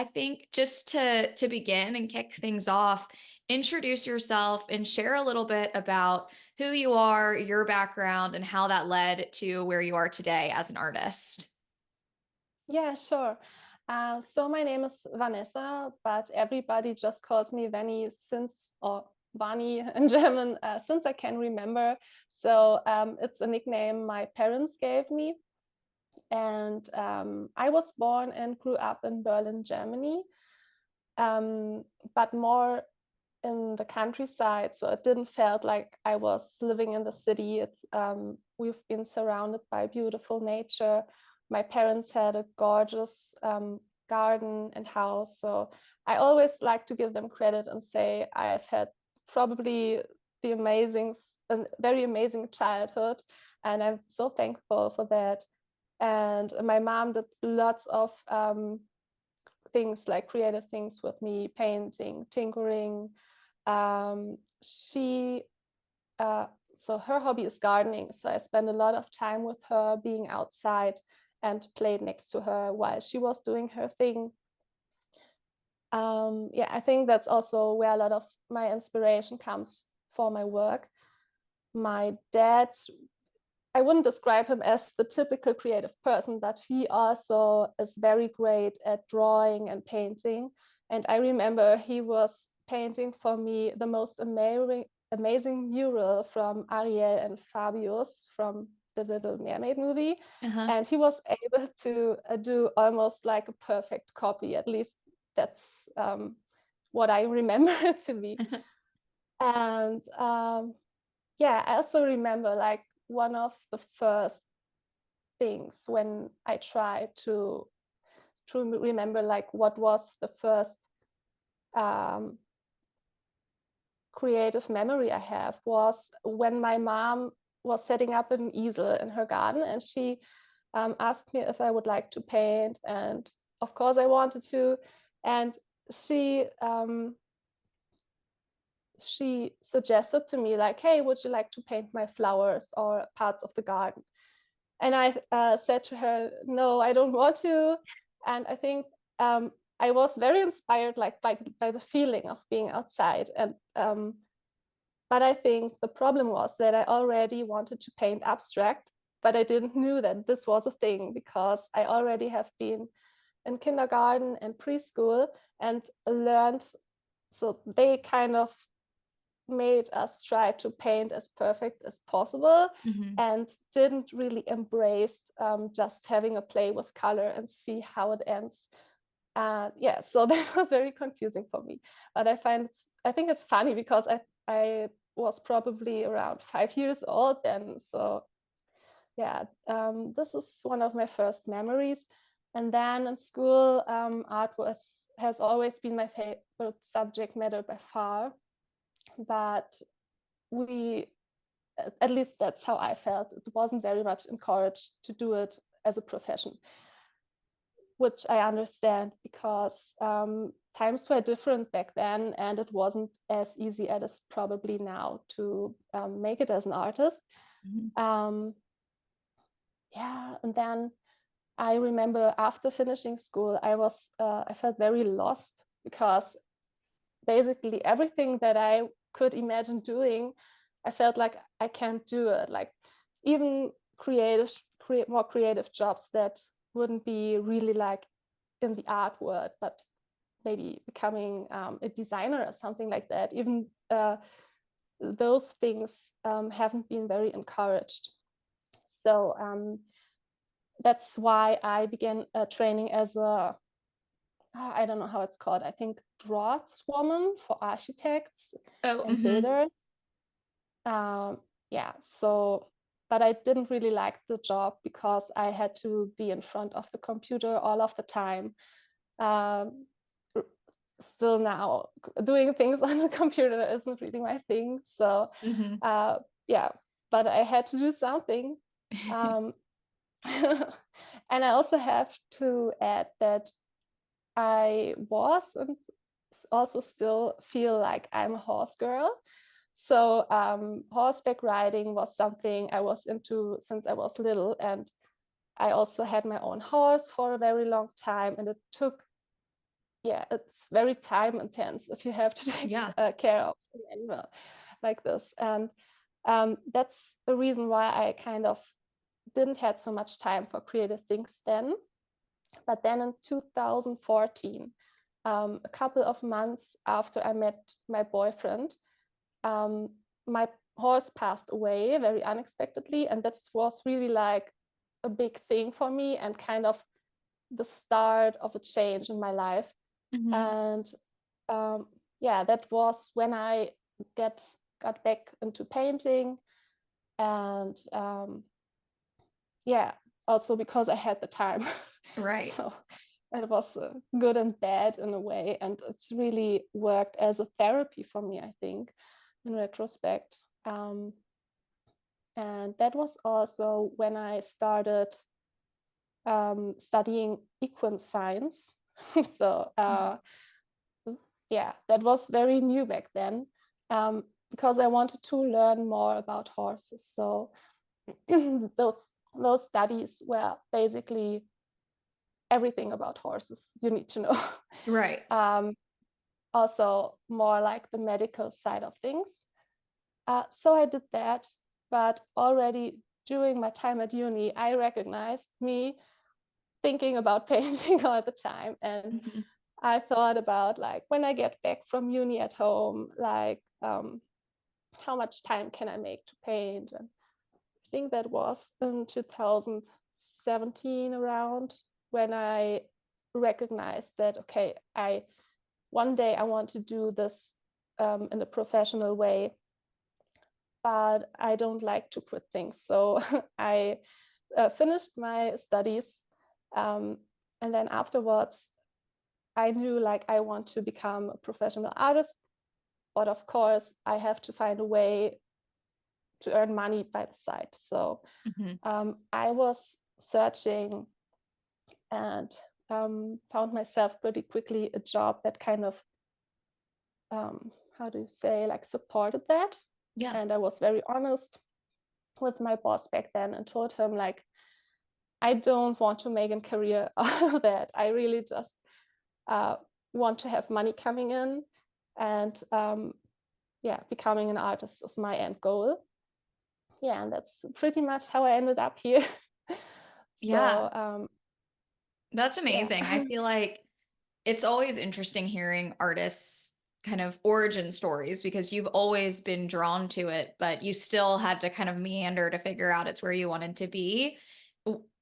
I think just to begin and kick things off, introduce yourself and share a little bit about who you are, your background, and how that led to where you are today as an artist. Yeah, sure. So my name is Vanessa, but everybody just calls me Vanny or Vani in German, since I can remember. So it's a nickname my parents gave me. And I was born and grew up in Berlin, Germany, but more in the countryside. So it didn't felt like I was living in the city. We've been surrounded by beautiful nature. My parents had a gorgeous garden and house. So I always like to give them credit and say I've had probably a very amazing childhood. And I'm so thankful for that. And my mom did lots of things like creative things with me, painting, tinkering. She uh, so her hobby is gardening. So I spent a lot of time with her, being outside and played next to her while she was doing her thing. Yeah, I think that's also where a lot of my inspiration comes for my work. My dad, I wouldn't describe him as the typical creative person, but he also is very great at drawing and painting. And I remember he was painting for me the most amazing mural from Ariel and Fabius from the Little Mermaid movie. Uh-huh. And he was able to do almost like a perfect copy. At least that's what I remember it to be. And yeah, I also remember like one of the first things when I tried to remember like what was the first um, creative memory I have was when my mom was setting up an easel in her garden, and she asked me if I would like to paint, and of course I wanted to, and she she suggested to me like, hey, would you like to paint my flowers or parts of the garden? And I said to her, no, I don't want to. And I think I was very inspired like by the feeling of being outside. And but I think the problem was that I already wanted to paint abstract, but I didn't knew that this was a thing because I already have been in kindergarten and preschool and learned. So they kind of made us try to paint as perfect as possible Mhm. and didn't really embrace just having a play with color and see how it ends. Yeah, so that was very confusing for me. But I think it's funny because I was probably around 5 years old then. So yeah, this is one of my first memories. And then in school, art has always been my favorite subject matter by far. But we at least that's how I felt. It wasn't very much encouraged to do it as a profession, which I understand because times were different back then, and it wasn't as easy as it's probably now to make it as an artist. Mhm. Um, yeah, and then I remember after finishing school, I felt very lost because basically everything that I could imagine doing, I felt like I can't do it. Like even more creative jobs that wouldn't be really like in the art world, but maybe becoming a designer or something like that. Even those things haven't been very encouraged. So that's why I began training as a I don't know how it's called. I think draftswoman for architects Oh, and mhm. builders. Yeah, so, but I didn't really like the job because I had to be in front of the computer all of the time. Um, Still now, doing things on the computer isn't really my thing. So, Mhm. yeah, but I had to do something. Um, and I also have to add that I was and also still feel like I'm a horse girl. So horseback riding was something I was into since I was little, and I also had my own horse for a very long time, and it took yeah, it's very time intense if you have to take Yeah. care of an animal like this. And that's the reason why I kind of didn't had so much time for creative things then. But then in 2014, a couple of months after I met my boyfriend, my horse passed away very unexpectedly. And that was really like a big thing for me and kind of the start of a change in my life. Mhm. And yeah, that was when I get got back into painting. And yeah, also because I had the time. Right. So it was good and bad in a way, and it's really worked as a therapy for me, I think, in retrospect. And that was also when I started studying equine science. So Mhm. yeah, that was very new back then, because I wanted to learn more about horses. So those studies were basically everything about horses you need to know. Right. um, Also more like the medical side of things. So I did that, but already during my time at uni, I recognized me thinking about painting all the time. And Mhm. I thought about like when I get back from uni at home, like how much time can I make to paint? And I think that was in 2017 around when I recognized that, okay, I one day I want to do this in a professional way, but I don't like to quit things. So I finished my studies. Um, and then afterwards, I knew like I want to become a professional artist. But of course, I have to find a way to earn money by the side. So Mhm. I was searching and found myself pretty quickly a job that kind of, how do you say, like supported that. Yeah. And I was very honest with my boss back then and told him, like, I don't want to make a career out of that. I really just uh, want to have money coming in. And yeah, becoming an artist is my end goal. Yeah, and that's pretty much how I ended up here. Yeah. So That's yeah. amazing. I feel like it's always interesting hearing artists' kind of origin stories because you've always been drawn to it, but you still had to kind of meander to figure out it's where you wanted to be.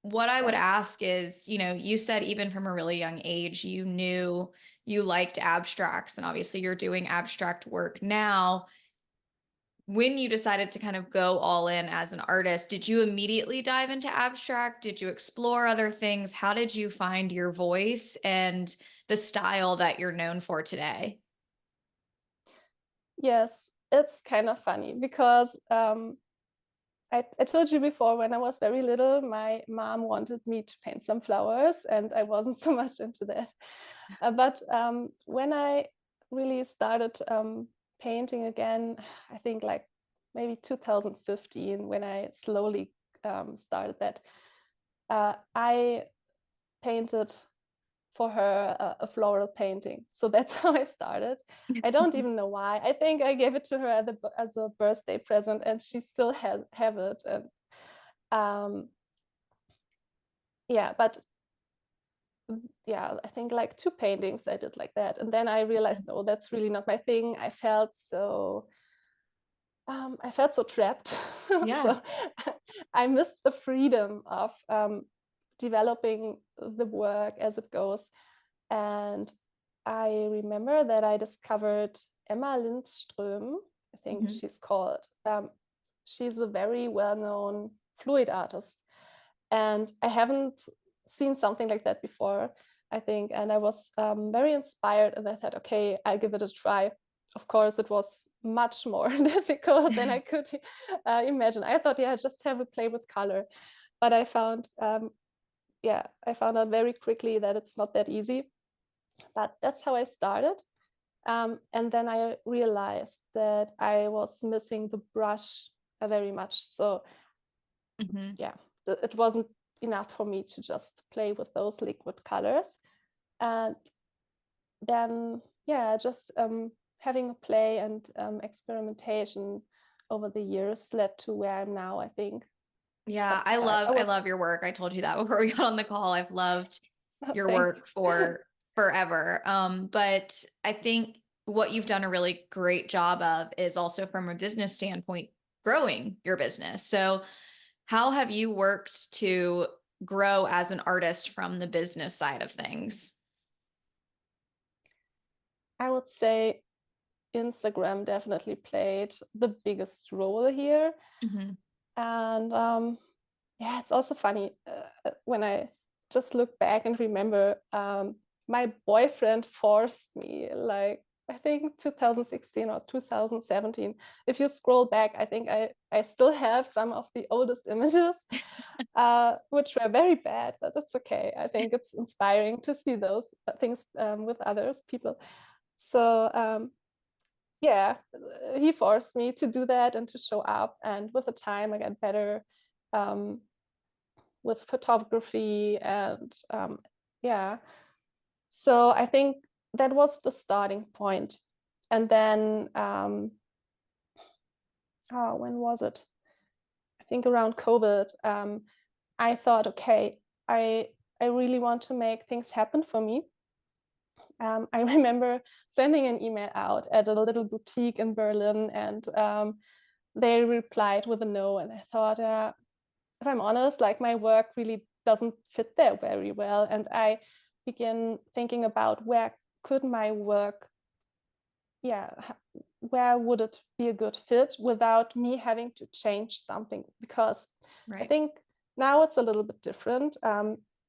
What I would Yeah. ask is, you said even from a really young age, you knew you liked abstracts, and obviously you're doing abstract work now. When you decided to kind of go all in as an artist, did you immediately dive into abstract? Did you explore other things? How did you find your voice and the style that you're known for today? Yes, it's kind of funny because I told you before when I was very little, my mom wanted me to paint some flowers, and I wasn't so much into that. But when I really started painting again, I think like maybe 2015, when I slowly started that, I painted for her a floral painting. So that's how I started. I don't even know why. I think I gave it to her as a birthday present, and she still has have it. And um, yeah, but yeah, I think like two paintings I did like that, and then I realized, no, that's really not my thing. I felt so trapped. Yeah. So I missed the freedom of developing the work as it goes. And I remember that I discovered Emma Lindström, I think Mhm. she's called. She's a very well-known fluid artist. And I haven't seen something like that before, I think. And I was very inspired, and I thought, okay, I'll give it a try. Of course, it was much more difficult than I could imagine. I thought, yeah, just have a play with color. But yeah, I found out very quickly that it's not that easy. But that's how I started. And then I realized that I was missing the brush very much. So Mhm. yeah, it wasn't enough for me to just play with those liquid colors. And then yeah, just having a play and experimentation over the years led to where I'm now, I think. Yeah, But I I would love your work. I told you that before we got on the call. I've loved your thank work for forever. But I think what you've done a really great job of is also from a business standpoint, growing your business. So how have you worked to grow as an artist from the business side of things? I would say Instagram definitely played the biggest role here. Mhm. And yeah, it's also funny when I just look back and remember my boyfriend forced me, like, I think 2016 or 2017. If you scroll back, I think I still have some of the oldest images, which were very bad, but that's okay. I think it's inspiring to see those things with others, people. So yeah, he forced me to do that and to show up. And with the time, I got better um, with photography and yeah. So I think that was the starting point. And then, oh, when was it? I think around COVID. I thought, okay, I I really want to make things happen for me. I remember sending an email out at a little boutique in Berlin, and they replied with a no. And I thought, if I'm honest, like my work really doesn't fit there very well. And I began thinking about where could my work, yeah, where would it be a good fit without me having to change something? Because I Right. think now it's a little bit different.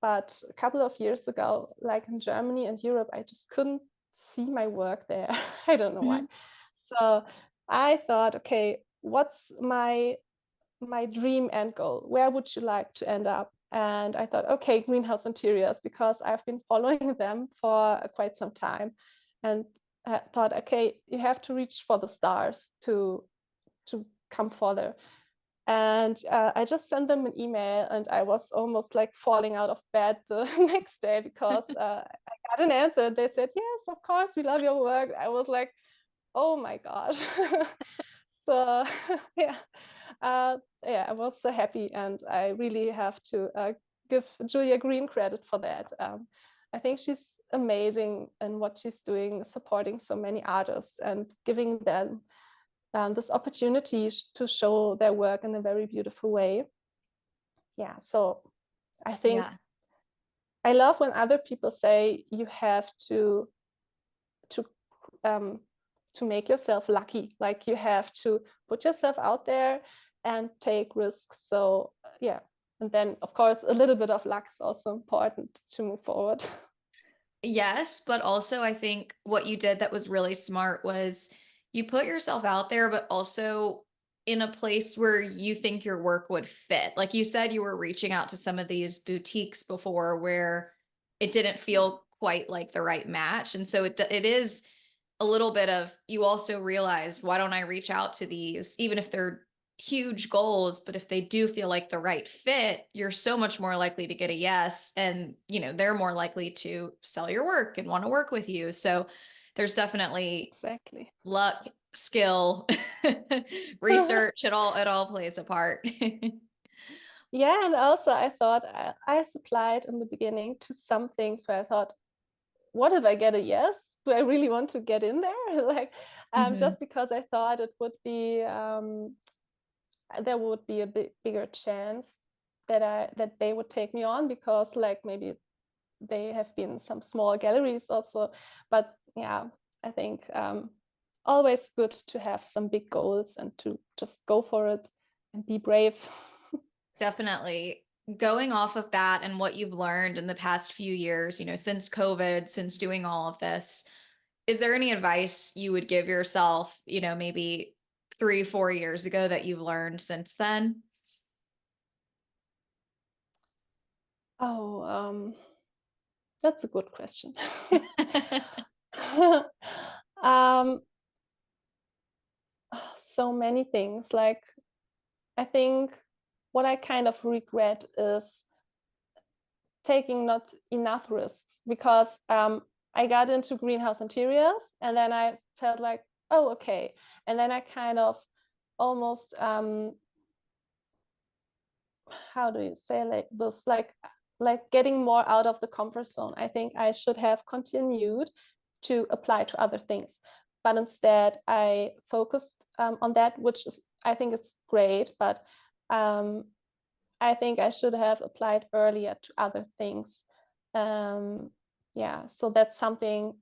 But a couple of years ago, like in Germany and Europe, I just couldn't see my work there. I don't know why. Mhm. So I thought, okay, what's my dream end goal? Where would you like to end up? And I thought, okay, greenhouse interiors, because I've been following them for quite some time. And I thought, okay, you have to reach for the stars to come further. And I just sent them an email, and I was almost like falling out of bed the next day because I got an answer. They said, yes, of course, we love your work. I was like, oh my gosh. So yeah, yeah, I was so happy, and I really have to give Julia Green credit for that. I think she's amazing in what she's doing, supporting so many artists and giving them this opportunity to show their work in a very beautiful way. Yeah, so I think Yeah. I love when other people say you have to um, to make yourself lucky. Like you have to put yourself out there and take risks. So yeah, and then of course a little bit of luck is also important to move forward. Yes, but also I think what you did that was really smart was you put yourself out there, but also in a place where you think your work would fit. Like you said, you were reaching out to some of these boutiques before where it didn't feel quite like the right match. And so it is a little bit of you also realized, why don't I reach out to these, even if they're huge goals, but if they do feel like the right fit, you're so much more likely to get a yes. And, they're more likely to sell your work and want to work with you. So there's definitely Exactly. luck, skill, research, it all plays a part. Yeah, and also I thought I supplied in the beginning to some things where I thought, what if I get a yes? Do I really want to get in there? Like, Mhm. just because I thought it would be there would be a bigger chance that they would take me on, because like maybe they have been some small galleries also. But yeah, I think always good to have some big goals and to just go for it and be brave. Definitely. Going off of that and what you've learned in the past few years, since COVID, since doing all of this, is there any advice you would give yourself, maybe 3, 4 years ago that you've learned since then? Oh, that's a good question. um, so many things. Like, I think what I kind of regret is taking not enough risks, because I got into greenhouse interiors, and then I felt like, oh, okay. And then I kind of almost how do you say like this, like getting more out of the comfort zone. I think I should have continued to apply to other things, but instead I focused on that, which is, I think it's great, but um, I think I should have applied earlier to other things. um, yeah, so that's something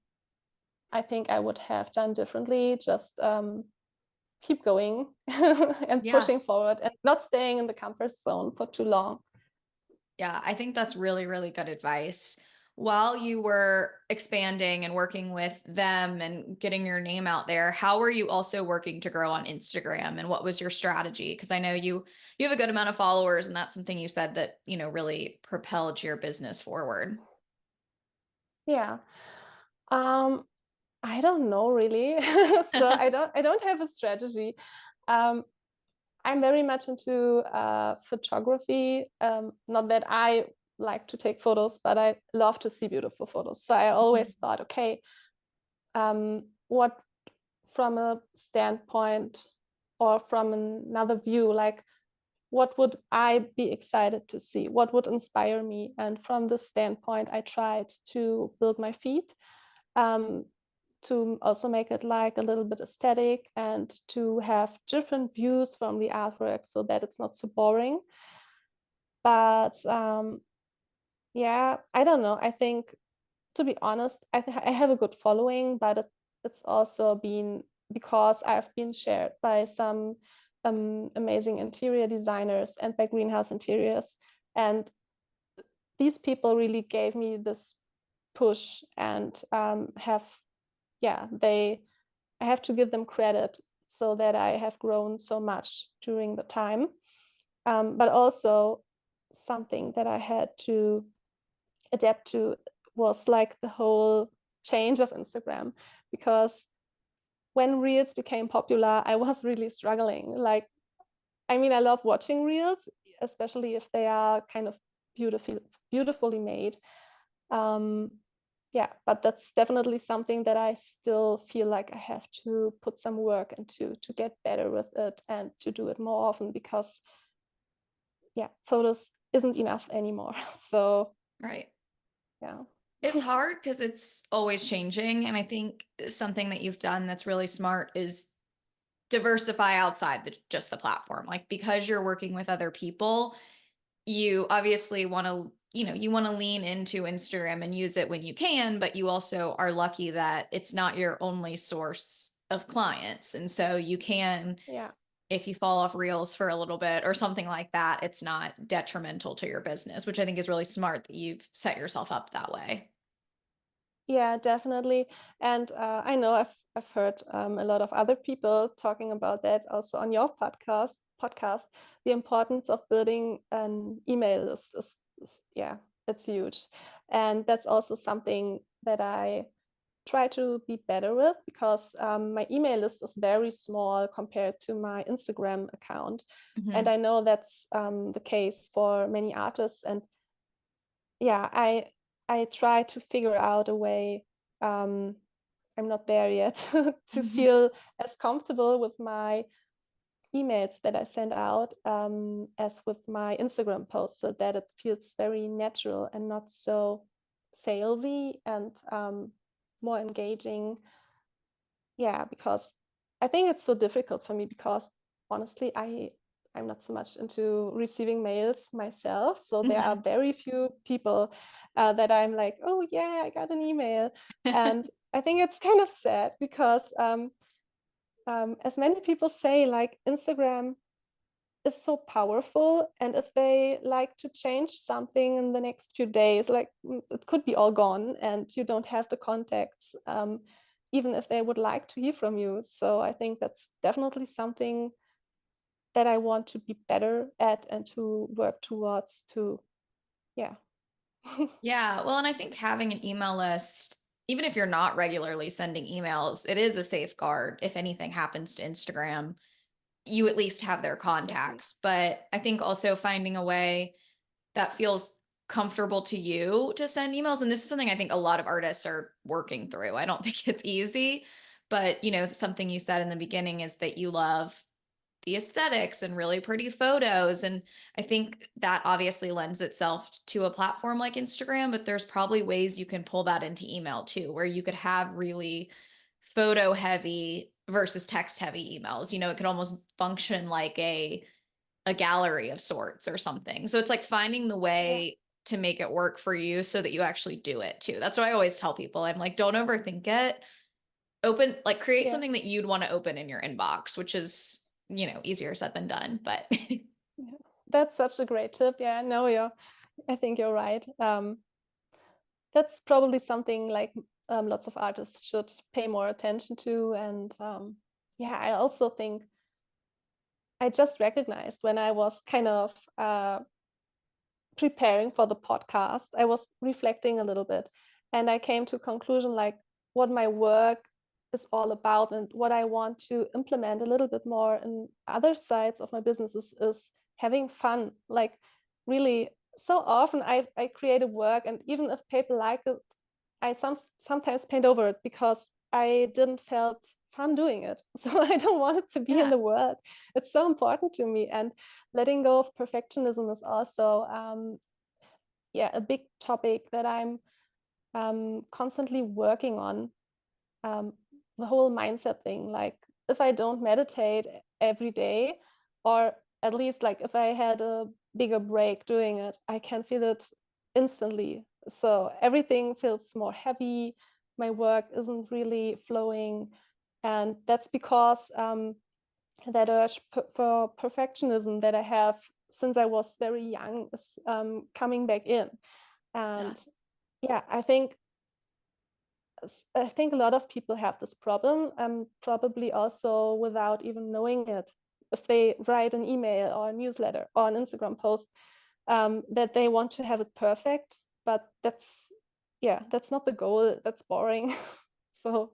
I think I would have done differently. Just keep going and Yeah. pushing forward and not staying in the comfort zone for too long. Yeah, I think that's really, really good advice. While you were expanding and working with them and getting your name out there, how were you also working to grow on Instagram, and what was your strategy? Because I know you have a good amount of followers, and that's something you said that, really propelled your business forward. Yeah. Um, I don't know really. So I don't have a strategy. Um, I'm very much into photography. Not that I like to take photos, but I love to see beautiful photos. So I always Mhm. thought, okay, what from a standpoint or from another view, like what would I be excited to see? What would inspire me? And from this standpoint, I tried to build my feed, um, to also make it like a little bit aesthetic and to have different views from the artwork so that it's not so boring. But yeah, I don't know. I think, to be honest, I have a good following, but it's also been because I've been shared by some amazing interior designers and by greenhouse interiors. And these people really gave me this push and yeah, I have to give them credit so that I have grown so much during the time. But also something that I had to adapt to was like the whole change of Instagram, because when reels became popular, I was really struggling. Like, I mean, I love watching reels, especially if they are kind of beautifully made. Um, yeah, but that's definitely something that I still feel like I have to put some work into to get better with it and to do it more often, because yeah, photos isn't enough anymore. So Right. yeah. It's hard because it's always changing. And I think something that you've done that's really smart is diversify outside just the platform. Like, because you're working with other people, you obviously want to, you want to lean into Instagram and use it when you can, but you also are lucky that it's not your only source of clients. And so you can, Yeah. if you fall off reels for a little bit or something like that, it's not detrimental to your business, which I think is really smart that you've set yourself up that way. Yeah, definitely. And I know I've heard a lot of other people talking about that also on your podcast. The importance of building an email list is yeah, it's huge. And that's also something that I try to be better with, because my email list is very small compared to my Instagram account. And Mhm. I know that's the case for many artists. And yeah, I try to figure out a way. um I'm not there yet to Mhm. feel as comfortable with my emails that I send out as with my Instagram posts, so that it feels very natural and not so salesy and more engaging. Yeah, because I think it's so difficult for me, because honestly, I'm not so much into receiving mails myself. So there are Mhm. very few people that I'm like, oh yeah, I got an email. And I think it's kind of sad, because as many people say, like Instagram is so powerful, and if they like to change something in the next few days, like it could be all gone and you don't have the contacts, even if they would like to hear from you. So I think that's definitely something that I want to be better at and to work towards to, yeah. Yeah, well, and I think having an email list, even if you're not regularly sending emails, it is a safeguard. If anything happens to Instagram, you at least have their Exactly. contacts. But I think also finding a way that feels comfortable to you to send emails. And this is something I think a lot of artists are working through. I don't think it's easy, but something you said in the beginning is that you love the aesthetics and really pretty photos. And I think that obviously lends itself to a platform like Instagram, but there's probably ways you can pull that into email too, where you could have really photo heavy versus text heavy emails. It could almost function like a gallery of sorts or something. So it's like finding the Yeah. way to make it work for you so that you actually do it too. That's what I always tell people. I'm like, don't overthink it. Create Yeah. something that you'd want to open in your inbox, which is, easier said than done. But Yeah. That's such a great tip. Yeah, no, I think you're right. That's probably something like lots of artists should pay more attention to. And yeah, I also think I just recognized when I was kind of preparing for the podcast, I was reflecting a little bit, and I came to a conclusion like what my work is all about and what I want to implement a little bit more in other sides of my businesses is having fun. Like really, so often I create a work, and even if people like it, I sometimes paint over it because I didn't felt fun doing it. So I don't want it to be in yeah, the world. It's so important to me, and letting go of perfectionism is also yeah, a big topic that I'm constantly working on. um, the whole mindset thing, like if I don't meditate every day, or at least like if I had a bigger break doing it, I can feel it instantly. So everything feels more heavy, my work isn't really flowing, and that's because that urge for perfectionism that I have since I was very young is coming back in. yeah, And yeah, I think a lot of people have this problem, probably also without even knowing it. If they write an email or a newsletter or an Instagram post, that they want to have it perfect, but that's not the goal. That's boring. So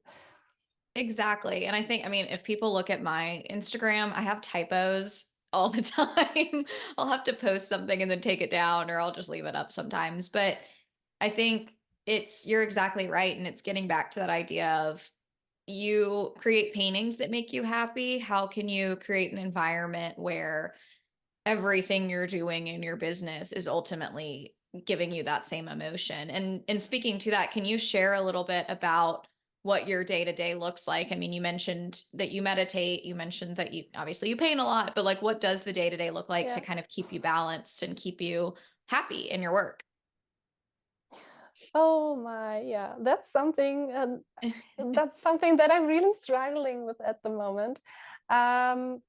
exactly. And I mean, if people look at my Instagram, I have typos all the time. I'll have to post something and then take it down, or I'll just leave it up sometimes. But I think you're exactly right. And it's getting back to that idea of you create paintings that make you happy. How can you create an environment where everything you're doing in your business is ultimately giving you that same emotion? And speaking to that, can you share a little bit about what your day-to-day looks like? I mean, you mentioned that you meditate, you mentioned that you obviously you paint a lot, but like what does the day-to-day look like to yeah. kind of keep you balanced and keep you happy in your work? Oh my, yeah. That's something that I'm really struggling with at the moment. Um,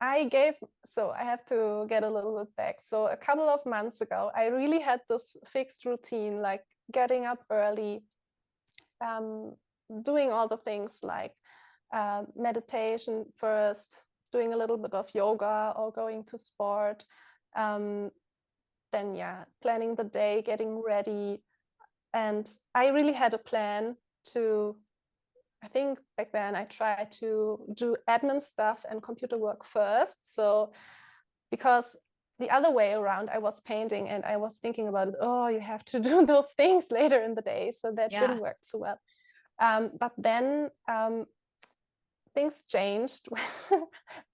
I gave, so I have to get a little bit back. So a couple of months ago, I really had this fixed routine, like getting up early, um, doing all the things like meditation first, doing a little bit of yoga or going to sport. Um, then, yeah, planning the day, getting ready. And I really had a plan to, I think back then I tried to do admin stuff and computer work first. So because the other way around, I was painting and I was thinking about it. Oh, you have to do those things later in the day. So that didn't Yeah. work so well. But then things changed.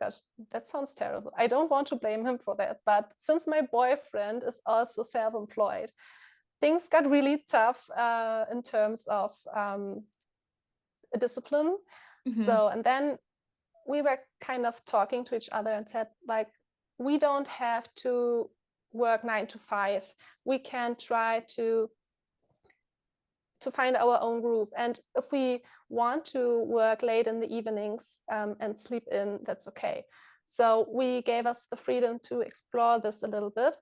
Gosh, that sounds terrible. I don't want to blame him for that. But since my boyfriend is also self employed, things got really tough in terms of discipline. Mhm. So, and then we were kind of talking to each other and said, like, we don't have to work 9 to 5. We can try to find our own groove. And if we want to work late in the evenings and sleep in, that's okay. So we gave us the freedom to explore this a little bit.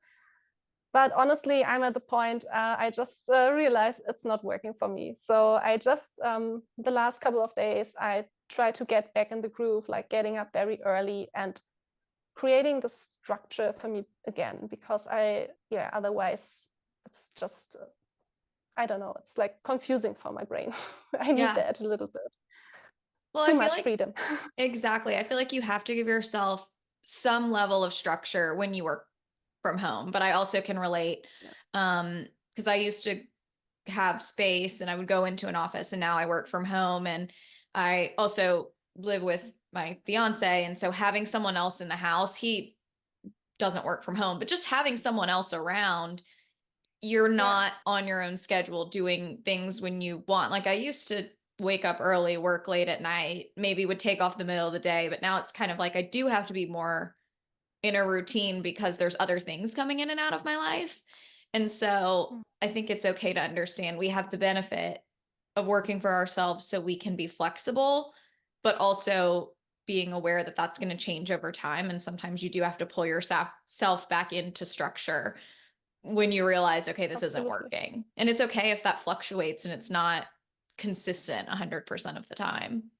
But honestly, I'm at the point I just realized it's not working for me. So I just, the last couple of days, I try to get back in the groove, like getting up very early and creating the structure for me again, because otherwise it's just, I don't know, it's like confusing for my brain. I need Yeah. that a little bit. Well, Too I feel much like freedom. exactly. I feel like you have to give yourself some level of structure when you work from home, but I also can relate, Yeah. because I used to have space and I would go into an office, and now I work from home, and I also live with my fiance. And so having someone else in the house, he doesn't work from home, but just having someone else around, you're Yeah. not on your own schedule doing things when you want. Like I used to wake up early, work late at night, maybe would take off the middle of the day, but now it's kind of like I do have to be more in a routine because there's other things coming in and out of my life. And so Mm. I think it's okay to understand we have the benefit of working for ourselves so we can be flexible, but also being aware that that's going to change over time. And sometimes you do have to pull yourself back into structure when you realize, okay, this isn't Absolutely. working. And it's okay if that fluctuates and it's not consistent 100% of the time.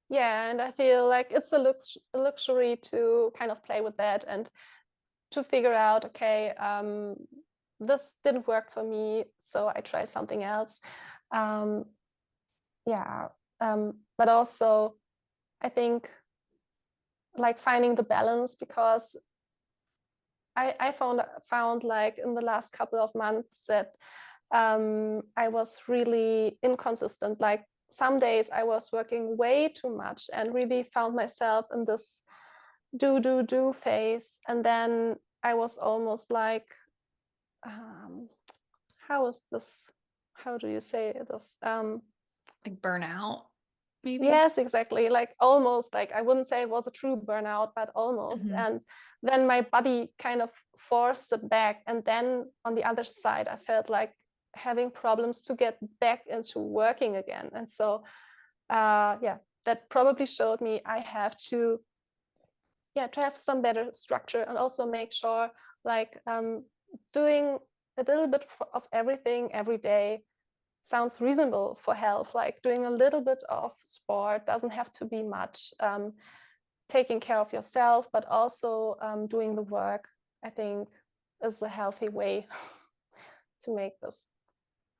Yeah, and I feel like it's a luxury to kind of play with that and to figure out, okay, this didn't work for me, so I try something else. Um, yeah, but also I think like finding the balance because I found like in the last couple of months that I was really inconsistent. Like some days I was working way too much and really found myself in this do phase, and then I was almost like um, how is this? How do you say this? Like burnout, maybe. Yes, exactly. Like almost like I wouldn't say it was a true burnout, but almost. Mhm. And then my body kind of forced it back. And then on the other side, I felt like having problems to get back into working again. And so, yeah, that probably showed me I have to, yeah, to have some better structure and also make sure like doing a little bit of everything every day sounds reasonable for health, like doing a little bit of sport doesn't have to be much. Taking care of yourself, but also doing the work, I think, is a healthy way to make this.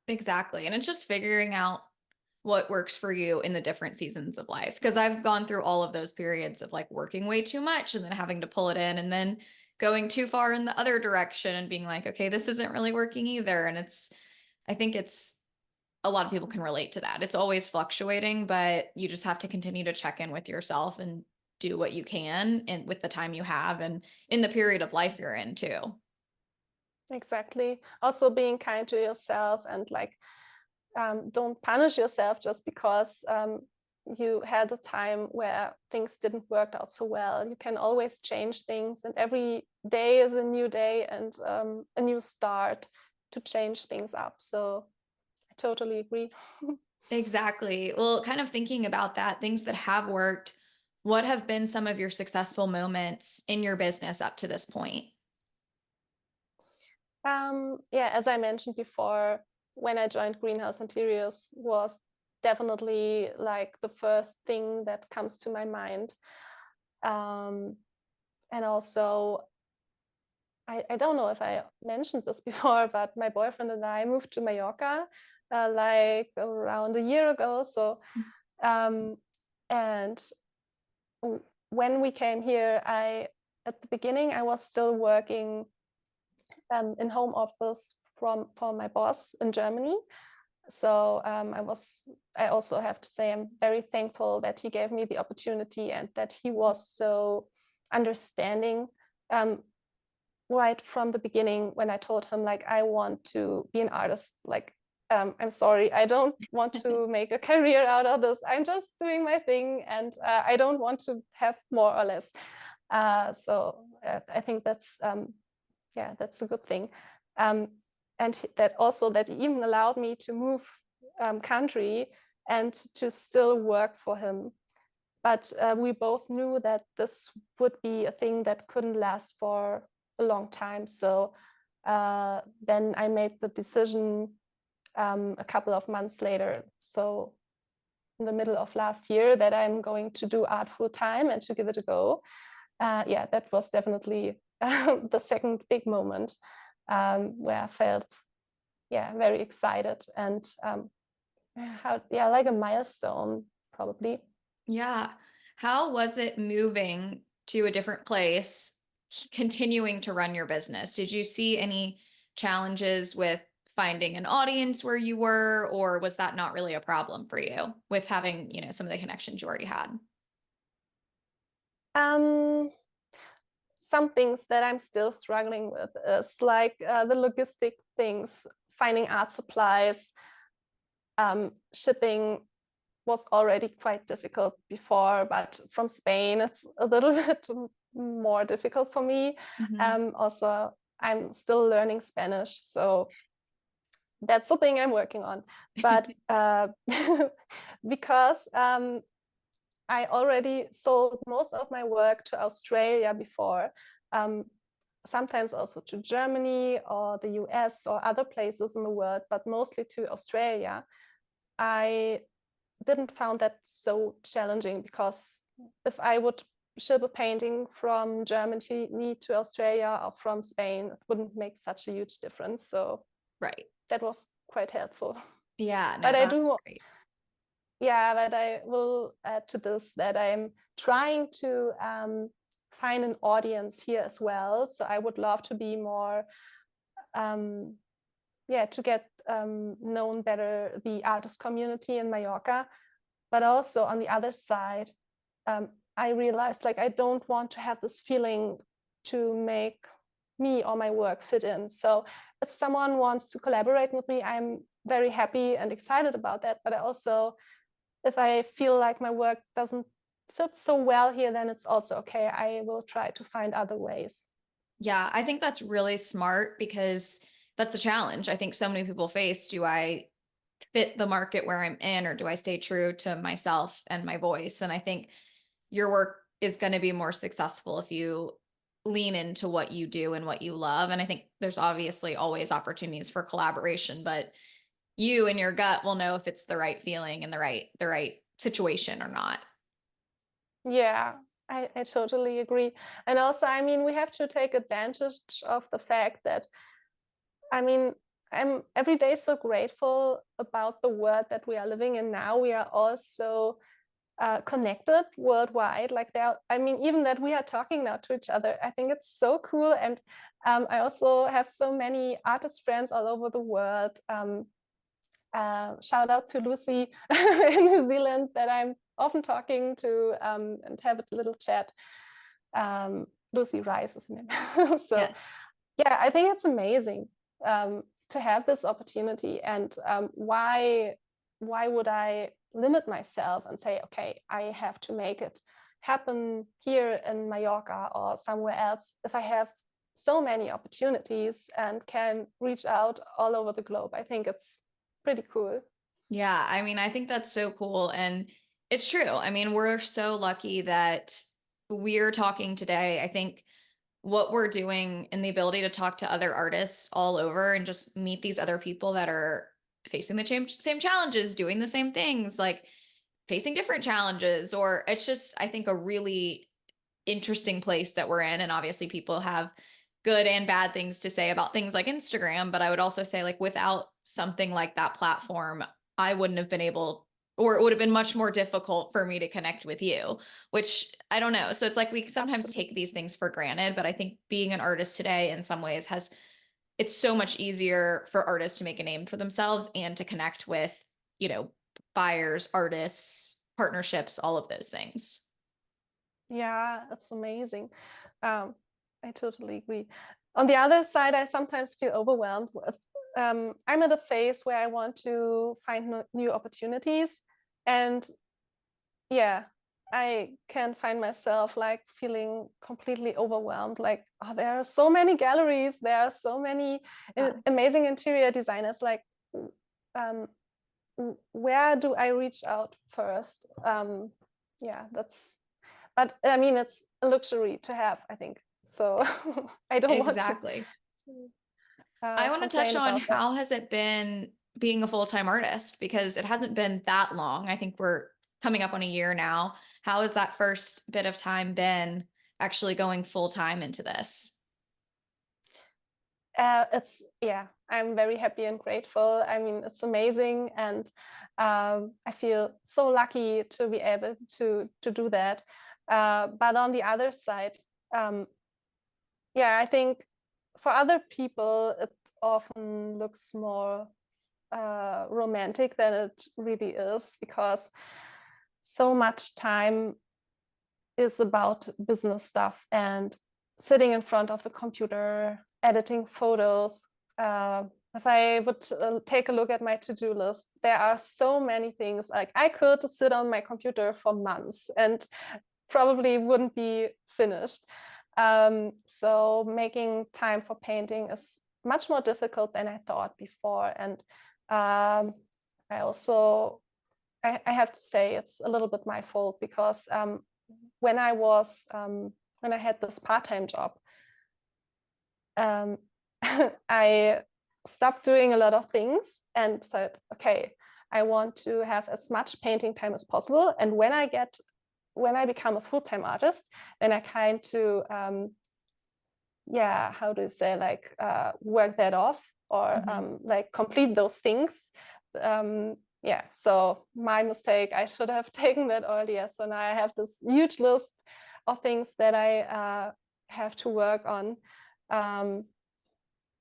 Exactly. And it's just figuring out what works for you in the different seasons of life. Because I've gone through all of those periods of like working way too much and then having to pull it in and then going too far in the other direction and being like, okay, this isn't really working either. And I think it's, a lot of people can relate to that. It's always fluctuating, but you just have to continue to check in with yourself and do what you can and with the time you have and in the period of life you're in too. Exactly. Also being kind to yourself and like don't punish yourself just because you had a time where things didn't work out so well. You can always change things, and every day is a new day and a new start to change things up. So I totally agree. Exactly. Well, kind of thinking about that, things that have worked, what have been some of your successful moments in your business up to this point? Yeah, as I mentioned before, when I joined Greenhouse Interiors was definitely like the first thing that comes to my mind. Um, and also, I don't know if I mentioned this before, but my boyfriend and I moved to Mallorca like around a year ago. So, um, and when we came here, at the beginning I was still working in home office from for my boss in Germany. So I also have to say I'm very thankful that he gave me the opportunity and that he was so understanding um, right from the beginning when I told him like I want to be an artist. Like I'm sorry, I don't want to make a career out of this. I'm just doing my thing, and I don't want to have more or less. I think that's yeah, that's a good thing. Um, and that also that even allowed me to move country and to still work for him. But we both knew that this would be a thing that couldn't last for a long time. So then I made the decision a couple of months later. So in the middle of last year, that I'm going to do art full time and to give it a go. Yeah, that was definitely the second big moment where I felt, yeah, very excited and how, yeah, like a milestone probably. Yeah. How was it moving to a different place? continuing to run your business? Did you see any challenges with finding an audience where you were, or was that not really a problem for you with having, some of the connections you already had? Um, some things that I'm still struggling with is like the logistic things, finding art supplies, shipping was already quite difficult before, but from Spain, it's a little bit more difficult for me. Mhm. Also, I'm still learning Spanish, so that's the thing I'm working on. But because I already sold most of my work to Australia before, um, sometimes also to Germany or the US or other places in the world, but mostly to Australia. I didn't found that so challenging because if I would ship a painting from Germany to Australia or from Spain, it wouldn't make such a huge difference. So Right. that was quite helpful. Yeah, no, But I that's do, great. yeah, but I will add to this that I'm trying to find an audience here as well. So I would love to be more, um, yeah, to get known better the artist community in Mallorca. But also on the other side, I realized like I don't want to have this feeling to make me or my work fit in. So if someone wants to collaborate with me, I'm very happy and excited about that. But I also, if I feel like my work doesn't fit so well here, then it's also okay. I will try to find other ways. Yeah, I think that's really smart because that's the challenge I think so many people face. Do I fit the market where I'm in, or do I stay true to myself and my voice? And I think your work is going to be more successful if you lean into what you do and what you love. And I think there's obviously always opportunities for collaboration, but you and your gut will know if it's the right feeling and the right situation or not. Yeah, I totally agree. And also, I mean, we have to take advantage of the fact that, I mean, I'm every day so grateful about the world that we are living in now. We are also connected worldwide. Like there, I mean, even that we are talking now to each other, I think it's so cool. And I also have so many artist friends all over the world. Shout out to Lucy in New Zealand that I'm often talking to and have a little chat. Lucy Rice is her name. So Yes. yeah, I think it's amazing to have this opportunity. And why would I limit myself and say, okay, I have to make it happen here in Mallorca or somewhere else if I have so many opportunities and can reach out all over the globe? I think it's pretty cool. Yeah, I mean, I think that's so cool. And it's true. I mean, we're so lucky that we're talking today. I think what we're doing and the ability to talk to other artists all over and just meet these other people that are facing the same challenges, doing the same things, like facing different challenges, or it's just, I think, a really interesting place that we're in. And obviously, people have good and bad things to say about things like Instagram. But I would also say, like, without something like that platform, I wouldn't have been able, or it would have been much more difficult for me to connect with you, which I don't know. So it's like we sometimes take Absolutely. these things for granted. But I think being an artist today in some ways it's so much easier for artists to make a name for themselves and to connect with, you know, buyers, artists, partnerships, all of those things. Yeah, that's amazing. Um, I totally agree. On the other side, I sometimes feel overwhelmed with. I'm at a phase where I want to find new opportunities, and yeah, I can find myself like feeling completely overwhelmed. Like, oh, there are so many galleries, there are so many Yeah. amazing interior designers. Like, um, where do I reach out first? Yeah, that's. But I mean, it's a luxury to have, I think. So I don't want Exactly. to I want to touch complain on about that. how has it been being a full-time artist, because it hasn't been that long. I think we're coming up on a year now. How has that first bit of time been actually going full-time into this? It's yeah, I'm very happy and grateful. I mean, it's amazing, and I feel so lucky to be able to do that. But on the other side, um, yeah, I think for other people, it often looks more romantic than it really is, because so much time is about business stuff and sitting in front of the computer, editing photos. If I would take a look at my to-do list, there are so many things. Like, I could sit on my computer for months and probably wouldn't be finished. So making time for painting is much more difficult than I thought before. And I also, I have to say it's a little bit my fault, because when I was when I had this part-time job, um, I stopped doing a lot of things and said, okay, I want to have as much painting time as possible. And when I become a full-time artist, then I kind to yeah, how do you say, like work that off, or like complete those things. Yeah, so my mistake, I should have taken that earlier. So now I have this huge list of things that I have to work on.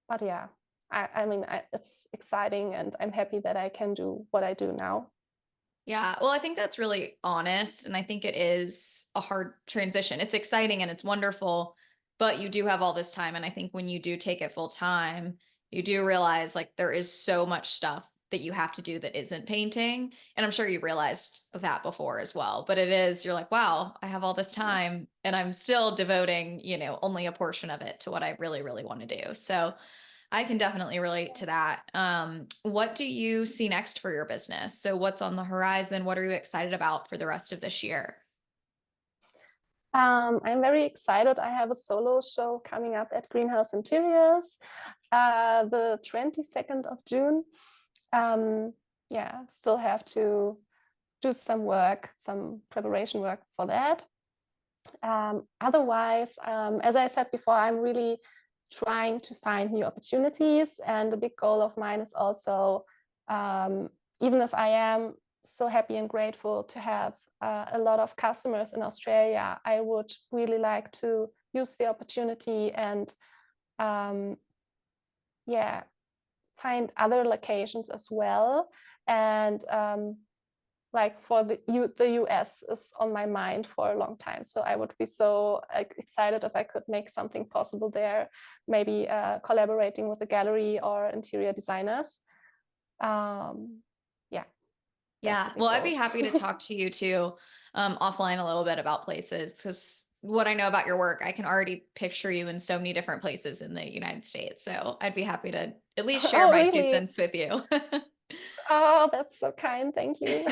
But yeah, I mean, it's exciting, and I'm happy that I can do what I do now. Yeah. Well, I think that's really honest. And I think it is a hard transition. It's exciting and it's wonderful, but you do have all this time. And I think when you do take it full time, you do realize like there is so much stuff that you have to do that isn't painting. And I'm sure you realized that before as well. But it is, you're like, wow, I have all this time and I'm still devoting, only a portion of it to what I really, really want to do. So I can definitely relate to that. What do you see next for your business? So what's on the horizon? What are you excited about for the rest of this year? I'm very excited. I have a solo show coming up at Greenhouse Interiors, the 22nd of June. Yeah, still have to do some work, some preparation work for that. Otherwise, as I said before, I'm really trying to find new opportunities. And a big goal of mine is also, even if I am so happy and grateful to have a lot of customers in Australia, I would really like to use the opportunity and yeah, find other locations as well. And like for the US is on my mind for a long time. So I would be so excited if I could make something possible there, maybe collaborating with a gallery or interior designers. Yeah, that's Yeah. a big Well, I'd be goal. happy to talk to you too, offline a little bit about places because what I know about your work, I can already picture you in so many different places in the United States. So I'd be happy to at least share Oh, my two really? cents with you. Oh, that's so kind. Thank you.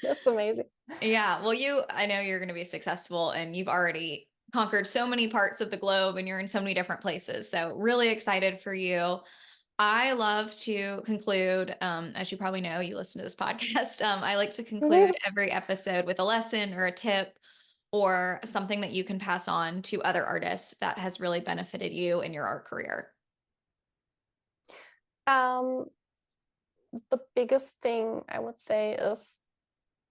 That's amazing. Yeah. Well, I know you're going to be successful and you've already conquered so many parts of the globe and you're in so many different places. So really excited for you. I love to conclude, as you probably know, you listen to this podcast. I like to conclude every episode with a lesson or a tip or something that you can pass on to other artists that has really benefited you in your art career. um, the biggest thing I would say is,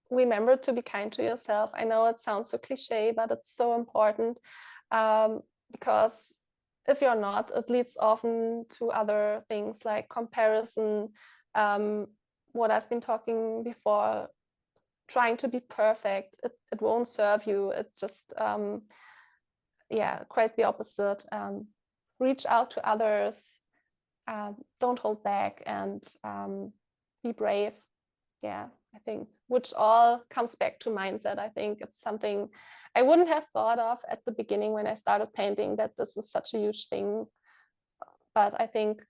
remember to be kind to yourself. I know it sounds so cliche, but it's so important, because if you're not, it leads often to other things like comparison. Um, what I've been talking before, trying to be perfect, it won't serve you. It just, yeah, quite the opposite. Reach out to others, don't hold back, and be brave. Yeah, I think, which all comes back to mindset. I think it's something I wouldn't have thought of at the beginning when I started painting, that this is such a huge thing. But I think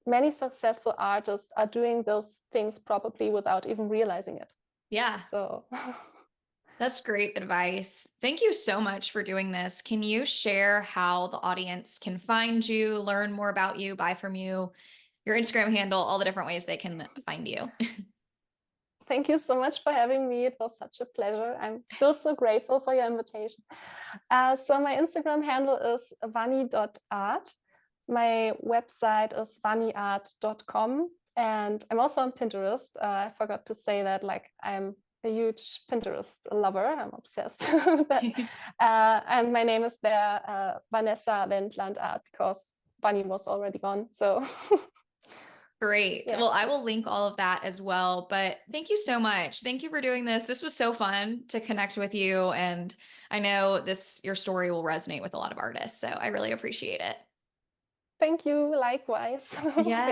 many successful artists are doing those things probably without even realizing it. Yeah, So that's great advice. Thank you so much for doing this. Can you share how the audience can find you, learn more about you, buy from you, your Instagram handle, all the different ways they can find you? thank you so much for having me. It was such a pleasure. I'm still so grateful for your invitation. So my Instagram handle is vanni.art. My website is vanniart.com. And I'm also on Pinterest. I forgot to say that, like, I'm a huge Pinterest lover. I'm obsessed with that. And my name is there, Vanessa Wendland art, because Bunny was already gone. So Great. yeah, Well, I will link all of that as well. But thank you so much. Thank you for doing this. This was so fun to connect with you. And I know your story will resonate with a lot of artists. So I really appreciate it. thank you. Likewise. Yeah.